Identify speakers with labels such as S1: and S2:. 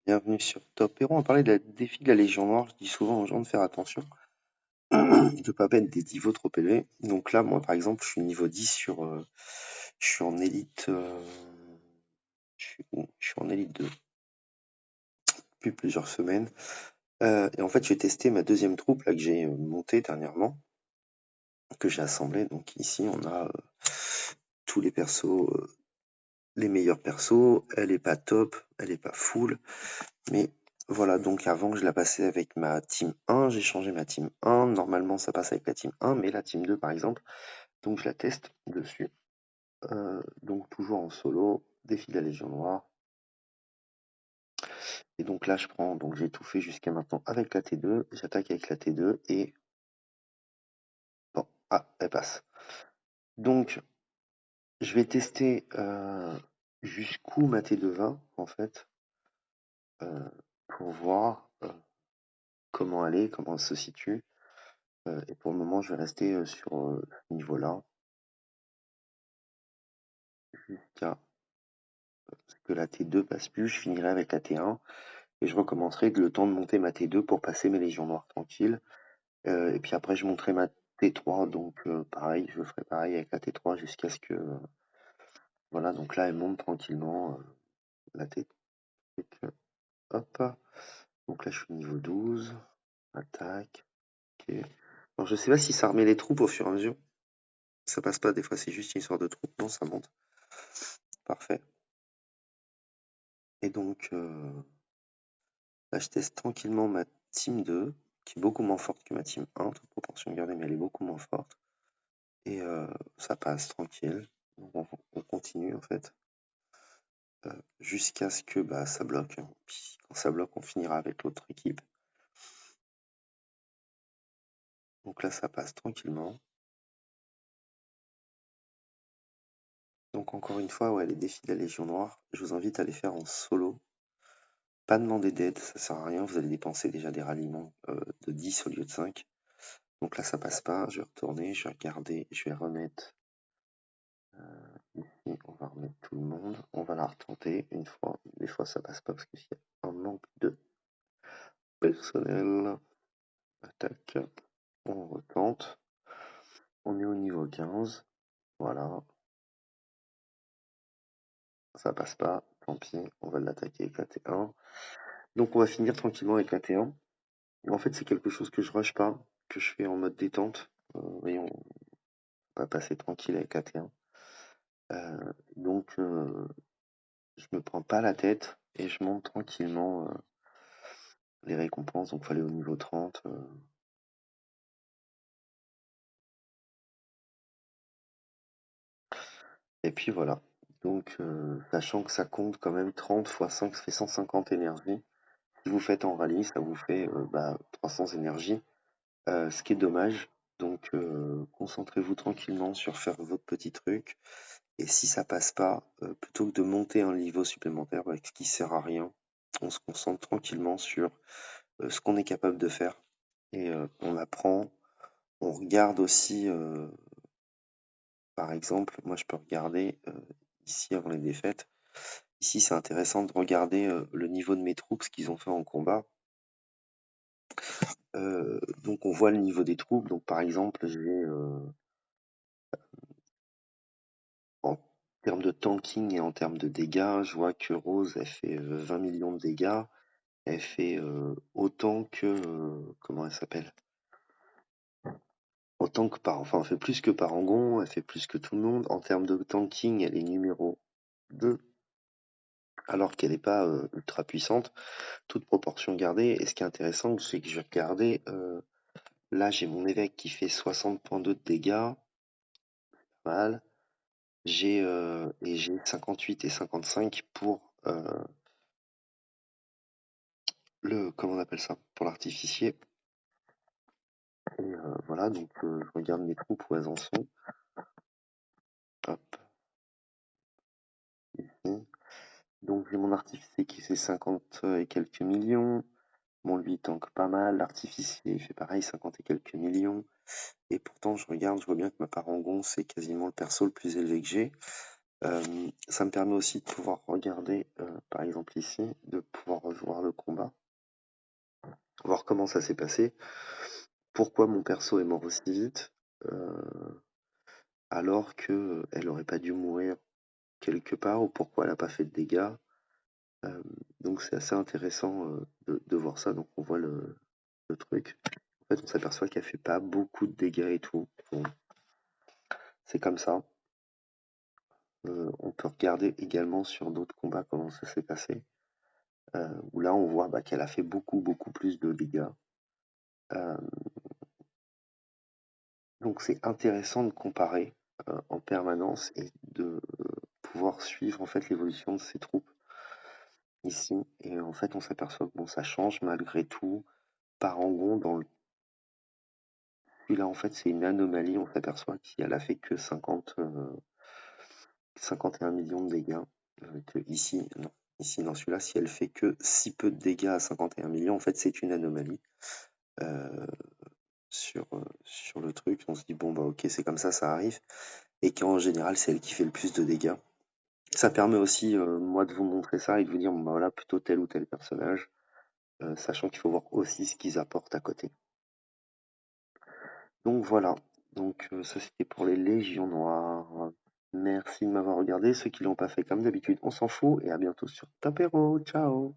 S1: Bienvenue sur Top Hero. On va parler de la défi de la Légion Noire. Je dis souvent aux gens de faire attention de ne pas mettre des niveaux trop élevés. Donc là, moi, par exemple, je suis niveau 10 sur. Je suis en élite. Je suis en élite 2 depuis plusieurs semaines. Et en fait, j'ai testé ma deuxième troupe là, que j'ai montée dernièrement, que j'ai assemblée. Donc ici, on a tous les persos, les meilleurs persos. Elle est pas top, elle est pas full. Mais voilà, donc avant, je la passais avec ma team 1, j'ai changé ma team 1. Normalement, ça passe avec la team 1, mais la team 2, par exemple, donc je la teste dessus. Donc toujours en solo, défi de la Légion Noire. Et donc là, je prends, donc j'ai tout fait jusqu'à maintenant avec la T2, j'attaque avec la T2 et bon, elle passe. Donc, je vais tester jusqu'où ma T2 va, en fait, pour voir comment elle est, comment elle se situe. Et pour le moment, je vais rester sur ce niveau-là jusqu'à ce que la T2 passe plus. Je finirai avec la T1 et je recommencerai le temps de monter ma T2 pour passer mes légions noires tranquilles. Et puis après, je monterai ma T3. Donc pareil, je ferai pareil avec la T3 jusqu'à ce que voilà. Donc là, elle monte tranquillement la T3. Hop. Donc là, je suis niveau 12. Attaque. Ok. Alors, je sais pas si ça remet les troupes au fur et à mesure. Ça passe pas, des fois c'est juste une histoire de troupes. Non, ça monte. Parfait. Et donc, là, je teste tranquillement ma team 2, qui est beaucoup moins forte que ma team 1, toute proportion gardée, mais elle est beaucoup moins forte. Et ça passe tranquille. Donc, on continue en fait, jusqu'à ce que ça bloque. Puis quand ça bloque, on finira avec l'autre équipe. Donc là, ça passe tranquillement. Donc encore une fois, ouais, les défis de la Légion Noire, je vous invite à les faire en solo. Pas demander d'aide, ça sert à rien, vous allez dépenser déjà des ralliements de 10 au lieu de 5. Donc là, ça passe pas, je vais retourner, je vais regarder, je vais remettre ici, on va remettre tout le monde, on va la retenter une fois. Des fois, ça passe pas parce qu'il y a un manque de personnel. Attaque, on retente. On est au niveau 15, voilà. Ça passe pas, tant pis, on va l'attaquer avec la T1. Donc on va finir tranquillement avec la T1. En fait, c'est quelque chose que je rush pas, que je fais en mode détente. Et on va passer tranquille avec la T1. Donc, je me prends pas la tête et je monte tranquillement les récompenses. Donc, il fallait au niveau 30. Et puis voilà. Donc, sachant que ça compte quand même 30 x 5, ça fait 150 énergie. Si vous faites en rallye, ça vous fait 300 énergie. Ce qui est dommage. Donc, concentrez-vous tranquillement sur faire votre petit truc. Et si ça passe pas, plutôt que de monter un niveau supplémentaire, ce qui sert à rien, on se concentre tranquillement sur ce qu'on est capable de faire. Et on apprend, on regarde aussi, par exemple, moi je peux regarder ici avant les défaites. Ici, c'est intéressant de regarder le niveau de mes troupes, ce qu'ils ont fait en combat. Donc on voit le niveau des troupes. Donc par exemple, j'ai en termes de tanking et en termes de dégâts, je vois que Rose, elle fait 20 millions de dégâts. Elle fait autant que... comment elle s'appelle? Autant que enfin, elle fait plus que Parangon, elle fait plus que tout le monde. En termes de tanking, elle est numéro 2, alors qu'elle n'est pas ultra puissante, toute proportion gardée. Et ce qui est intéressant, c'est que je vais regarder, là j'ai mon évêque qui fait 60,2 de dégâts, pas mal. J'ai 58 et 55 pour comment on appelle ça? Pour l'artificier. Et voilà, donc je regarde mes troupes où elles en sont. Hop, ici. Donc j'ai mon artificier qui fait 50 et quelques millions. Bon, lui, il tank pas mal. L'artificier, il fait pareil, 50 et quelques millions. Et pourtant, je regarde, je vois bien que ma Parangon, c'est quasiment le perso le plus élevé que j'ai. Ça me permet aussi de pouvoir regarder, par exemple ici, de pouvoir revoir le combat, voir comment ça s'est passé, pourquoi mon perso est mort aussi vite, alors que elle aurait pas dû mourir quelque part, ou pourquoi elle a pas fait de dégâts. Euh, donc c'est assez intéressant de voir ça. Donc on voit le truc. En fait, on s'aperçoit qu'elle fait pas beaucoup de dégâts et tout. Bon, c'est comme ça. On peut regarder également sur d'autres combats comment ça s'est passé. Où là on voit qu'elle a fait beaucoup plus de dégâts. Euh, donc c'est intéressant de comparer en permanence et de pouvoir suivre en fait l'évolution de ses troupes ici. Et en fait on s'aperçoit que bon, ça change malgré tout. Parangon dans le celui-là en fait c'est une anomalie, on s'aperçoit qu'elle a fait que 51 millions de dégâts. Que ici, non. Ici, dans celui-là, si elle fait que si peu de dégâts à 51 millions, en fait, c'est une anomalie sur le truc. On se dit, bon, bah ok, c'est comme ça arrive. Et qu'en général, c'est elle qui fait le plus de dégâts. Ça permet aussi, moi, de vous montrer ça et de vous dire, bon, bah voilà, plutôt tel ou tel personnage, sachant qu'il faut voir aussi ce qu'ils apportent à côté. Donc voilà. Donc ça, c'était pour les Légions Noires. Merci de m'avoir regardé. Ceux qui l'ont pas fait comme d'habitude, on s'en fout. Et à bientôt sur Top Hero. Ciao!